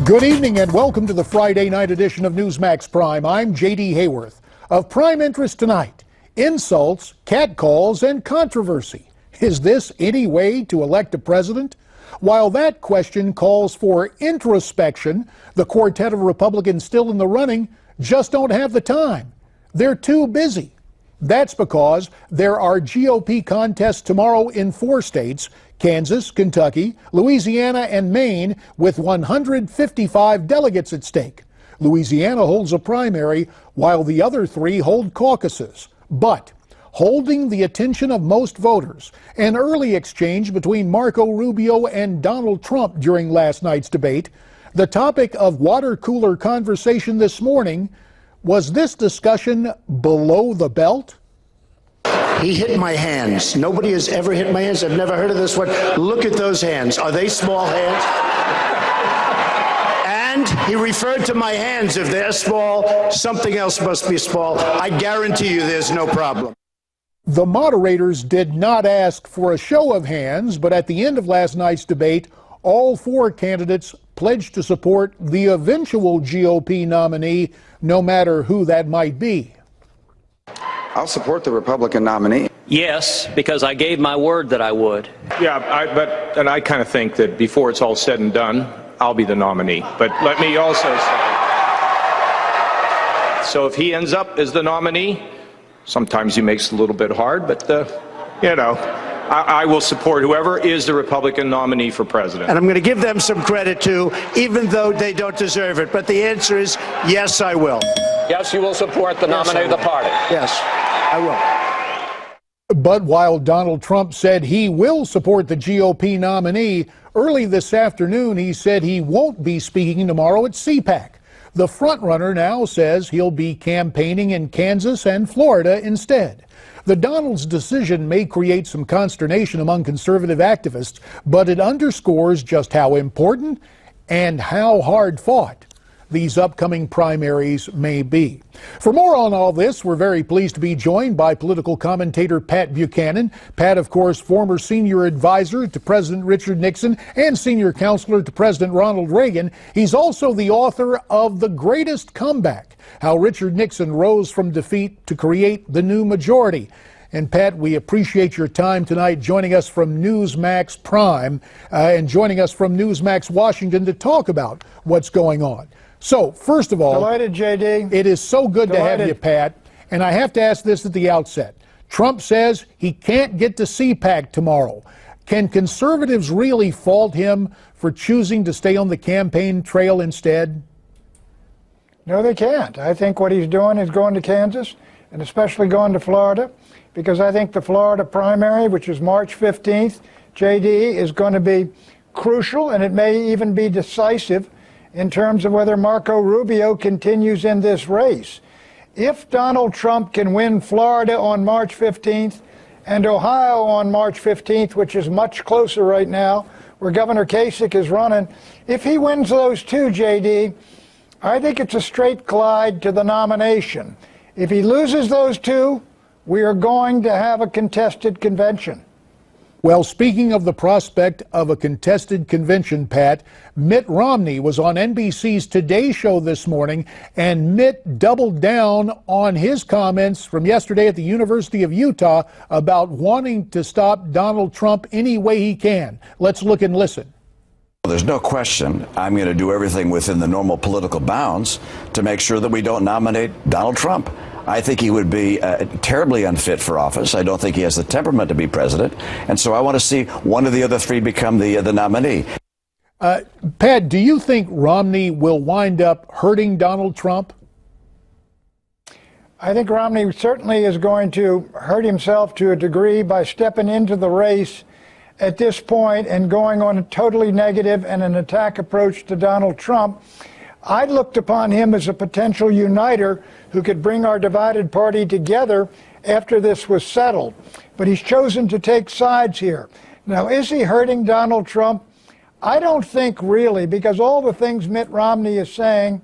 Good evening and welcome to the Friday night edition of Newsmax Prime. I'm J.D. Hayworth. Of prime interest tonight, insults, catcalls, and controversy. Is this any way to elect a president? While that question calls for introspection, the quartet of Republicans still in the running just don't have the time. They're too busy. That's because there are GOP contests tomorrow in 4 states, Kansas, Kentucky, Louisiana, and Maine, with 155 delegates at stake. Louisiana holds a primary, while the other 3 hold caucuses. But holding the attention of most voters, an early exchange between Marco Rubio and Donald Trump during last night's debate, the topic of water cooler conversation this morning. Was this discussion below the belt? He hit my hands. Nobody has ever hit my hands. I've never heard of this one. Look at those hands. Are they small hands? And he referred to my hands. If they're small, something else must be small. I guarantee you there's no problem. The moderators did not ask for a show of hands, but at the end of last night's debate, all 4 candidates pledged to support the eventual GOP nominee, no matter who that might be. I'll support the Republican nominee. Yes, because I gave my word that I would. Yeah, but I kind of think that before it's all said and done, I'll be the nominee. But let me also say, so if he ends up as the nominee, sometimes he makes it a little bit hard, but I will support whoever is the Republican nominee for president. And I'm going to give them some credit too, even though they don't deserve it. But the answer is yes, I will. Yes, you will support the nominee of the party. Yes, I will. But while Donald Trump said he will support the GOP nominee, early this afternoon he said he won't be speaking tomorrow at CPAC. The frontrunner now says he'll be campaigning in Kansas and Florida instead. The Donald's decision may create some consternation among conservative activists, but it underscores just how important and how hard fought these upcoming primaries may be. For more on all this, we're very pleased to be joined by political commentator Pat Buchanan. Pat, of course, former senior advisor to President Richard Nixon and senior counselor to President Ronald Reagan. He's also the author of The Greatest Comeback: How Richard Nixon Rose from Defeat to Create the New Majority. And Pat, we appreciate your time tonight joining us from Newsmax Prime and joining us from Newsmax Washington to talk about what's going on. So, first of all, delighted, JD. It is so good to have you, Pat. And I have to ask this at the outset. Trump says he can't get to CPAC tomorrow. Can conservatives really fault him for choosing to stay on the campaign trail instead? No, they can't. I think what he's doing is going to Kansas, and especially going to Florida, because I think the Florida primary, which is March 15th, JD, is going to be crucial, and it may even be decisive in terms of whether Marco Rubio continues in this race. If Donald Trump can win Florida on March 15th and Ohio on March 15th, which is much closer right now, where Governor Kasich is running, if he wins those 2, JD, I think it's a straight glide to the nomination. If he loses those 2, we are going to have a contested convention. Well, speaking of the prospect of a contested convention, Pat, Mitt Romney was on NBC's Today Show this morning, and Mitt doubled down on his comments from yesterday at the University of Utah about wanting to stop Donald Trump any way he can. Let's look and listen. There's no question I'm going to do everything within the normal political bounds to make sure that we don't nominate Donald Trump. I think he would be terribly unfit for office. I don't think he has the temperament to be president. And so I want to see one of the other 3 become the nominee. Pat, do you think Romney will wind up hurting Donald Trump? I think Romney certainly is going to hurt himself to a degree by stepping into the race at this point and going on a totally negative and an attack approach to Donald Trump. I looked upon him as a potential uniter who could bring our divided party together after this was settled. But he's chosen to take sides here. Now, is he hurting Donald Trump? I don't think really, because all the things Mitt Romney is saying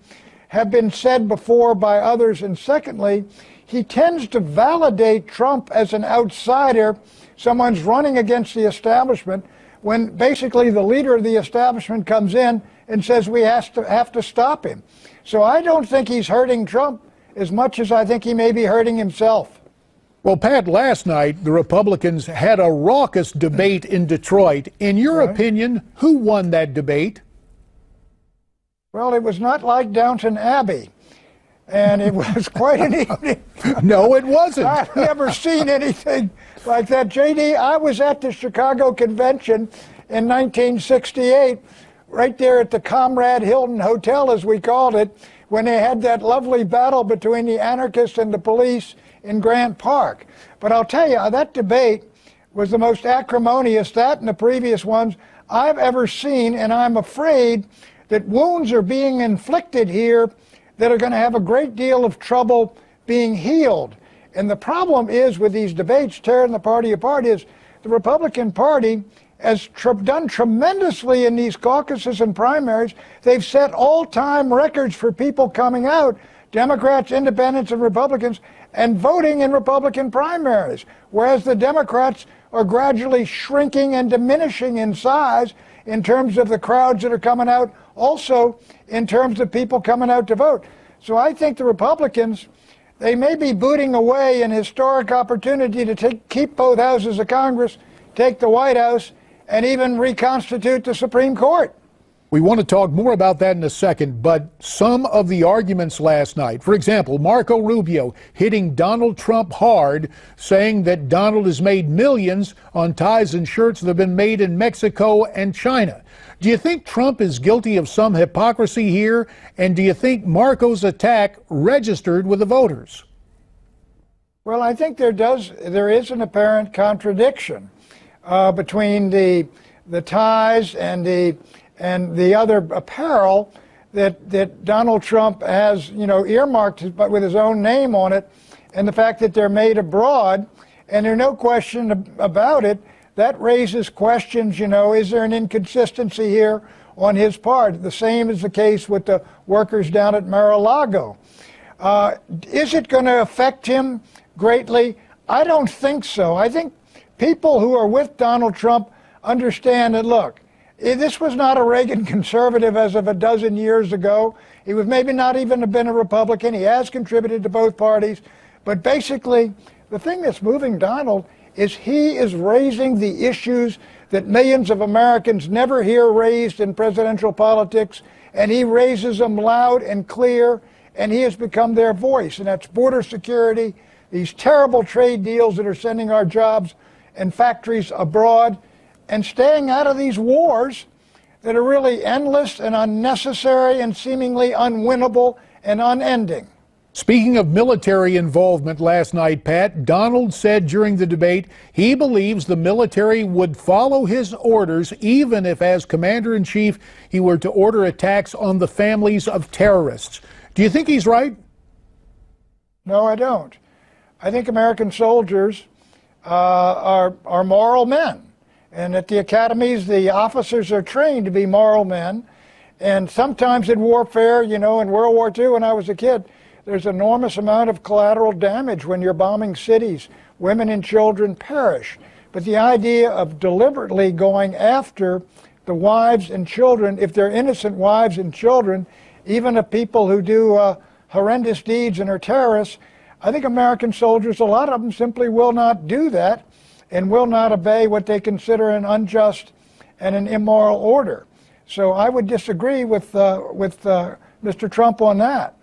have been said before by others. And secondly, he tends to validate Trump as an outsider someone's running against the establishment when basically the leader of the establishment comes in and says we have to stop him. So I don't think he's hurting Trump as much as I think he may be hurting himself. Well, Pat, last night the Republicans had a raucous debate in Detroit. In your opinion, who won that debate? Well, it was not like Downton Abbey, and it was quite an evening. No, it wasn't. I've never seen anything like that. JD, I was at the Chicago convention in 1968, right there at the Comrade Hilton Hotel, as we called it, when they had that lovely battle between the anarchists and the police in Grant Park. But I'll tell you, that debate was the most acrimonious, that and the previous ones, I've ever seen, and I'm afraid that wounds are being inflicted here that are going to have a great deal of trouble being healed. And the problem is with these debates tearing the party apart is the Republican Party has done tremendously in these caucuses and primaries. They've set all-time records for people coming out, Democrats, Independents, and Republicans, and voting in Republican primaries, whereas the Democrats are gradually shrinking and diminishing in size in terms of the crowds that are coming out, also in terms of people coming out to vote. So I think the Republicans, they may be booting away an historic opportunity to keep both houses of Congress, take the White House, and even reconstitute the Supreme Court. We want to talk more about that in a second, but some of the arguments last night, for example, Marco Rubio hitting Donald Trump hard, saying that Donald has made millions on ties and shirts that have been made in Mexico and China. Do you think Trump is guilty of some hypocrisy here? And do you think Marco's attack registered with the voters? Well, I think there is an apparent contradiction between the ties and the other apparel that Donald Trump has, earmarked, but with his own name on it, and the fact that they're made abroad, and there's no question about it. That raises questions, is there an inconsistency here on his part? The same is the case with the workers down at Mar-a-Lago. Is it going to affect him greatly? I don't think so. I think people who are with Donald Trump understand that, look, this was not a Reagan conservative as of a dozen years ago. He was maybe not even been a Republican. He has contributed to both parties. But basically, the thing that's moving Donald is he is raising the issues that millions of Americans never hear raised in presidential politics, and he raises them loud and clear, and he has become their voice. And that's border security, these terrible trade deals that are sending our jobs and factories abroad, and staying out of these wars that are really endless and unnecessary and seemingly unwinnable and unending. Speaking of military involvement last night, Pat, Donald said during the debate he believes the military would follow his orders even if, as commander-in-chief, he were to order attacks on the families of terrorists. Do you think he's right? No, I don't. I think American soldiers are moral men. And at the academies, the officers are trained to be moral men. And sometimes in warfare, in World War II when I was a kid, there's an enormous amount of collateral damage when you're bombing cities. Women and children perish. But the idea of deliberately going after the wives and children, if they're innocent wives and children, even of people who do horrendous deeds and are terrorists, I think American soldiers, a lot of them simply will not do that and will not obey what they consider an unjust and an immoral order. So I would disagree with Mr. Trump on that.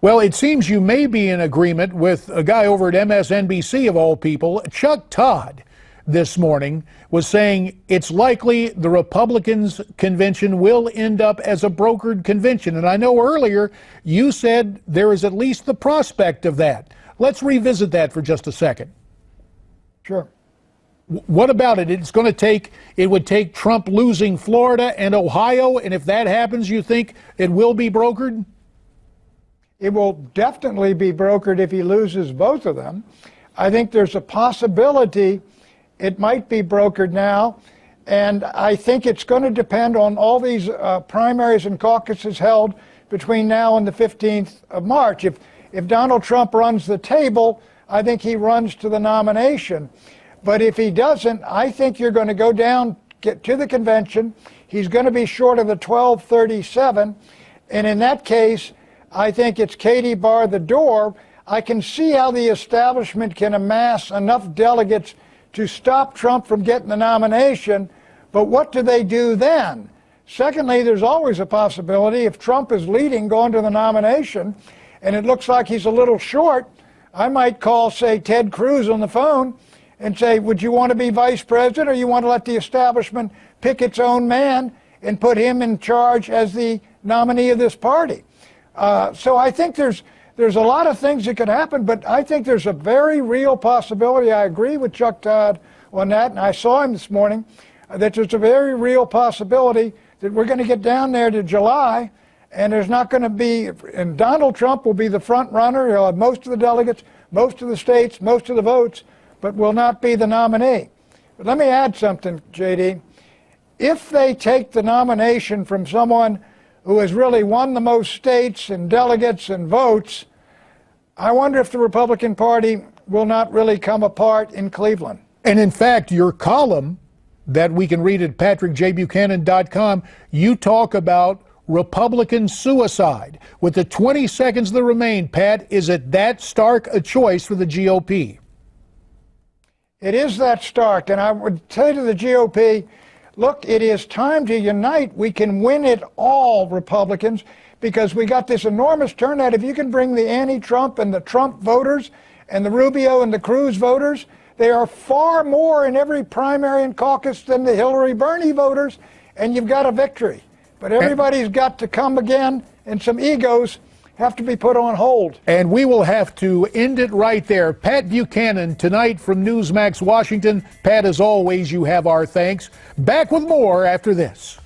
Well, it seems you may be in agreement with a guy over at MSNBC, of all people. Chuck Todd this morning was saying it's likely the Republicans' convention will end up as a brokered convention. And I know earlier you said there is at least the prospect of that. Let's revisit that for just a second. Sure. What about it? It would take Trump losing Florida and Ohio, and if that happens, you think it will be brokered? It will definitely be brokered if he loses both of them. I think there's a possibility it might be brokered now, and I think it's going to depend on all these primaries and caucuses held between now and the 15th of March. If Donald Trump runs the table, I think he runs to the nomination. But if he doesn't, I think you're going to go down, get to the convention. He's going to be short of the 1237. And in that case, I think it's Katie bar the door. I can see how the establishment can amass enough delegates to stop Trump from getting the nomination. But what do they do then? Secondly, there's always a possibility if Trump is leading going to the nomination and it looks like he's a little short, I might call, say, Ted Cruz on the phone and say, would you want to be vice president, or you want to let the establishment pick its own man and put him in charge as the nominee of this party? So I think there's a lot of things that could happen, but I think there's a very real possibility. I agree with Chuck Todd on that, and I saw him this morning, that there's a very real possibility that we're going to get down there to July, and there's not going to be, and Donald Trump will be the front runner. He'll have most of the delegates, most of the states, most of the votes, but will not be the nominee. But let me add something, JD. If they take the nomination from someone who has really won the most states and delegates and votes, I wonder if the Republican Party will not really come apart in Cleveland. And in fact, your column that we can read at patrickjbuchanan.com, you talk about Republican suicide. With the 20 seconds that remain, Pat, is it that stark a choice for the GOP? It is that stark, and I would say to the GOP, look, it is time to unite. We can win it all, Republicans, because we got this enormous turnout. If you can bring the anti-Trump and the Trump voters and the Rubio and the Cruz voters, they are far more in every primary and caucus than the Hillary-Bernie voters, and you've got a victory. But everybody's got to come again, and some egos have to be put on hold. And we will have to end it right there. Pat Buchanan tonight from Newsmax Washington. Pat, as always, you have our thanks. Back with more after this.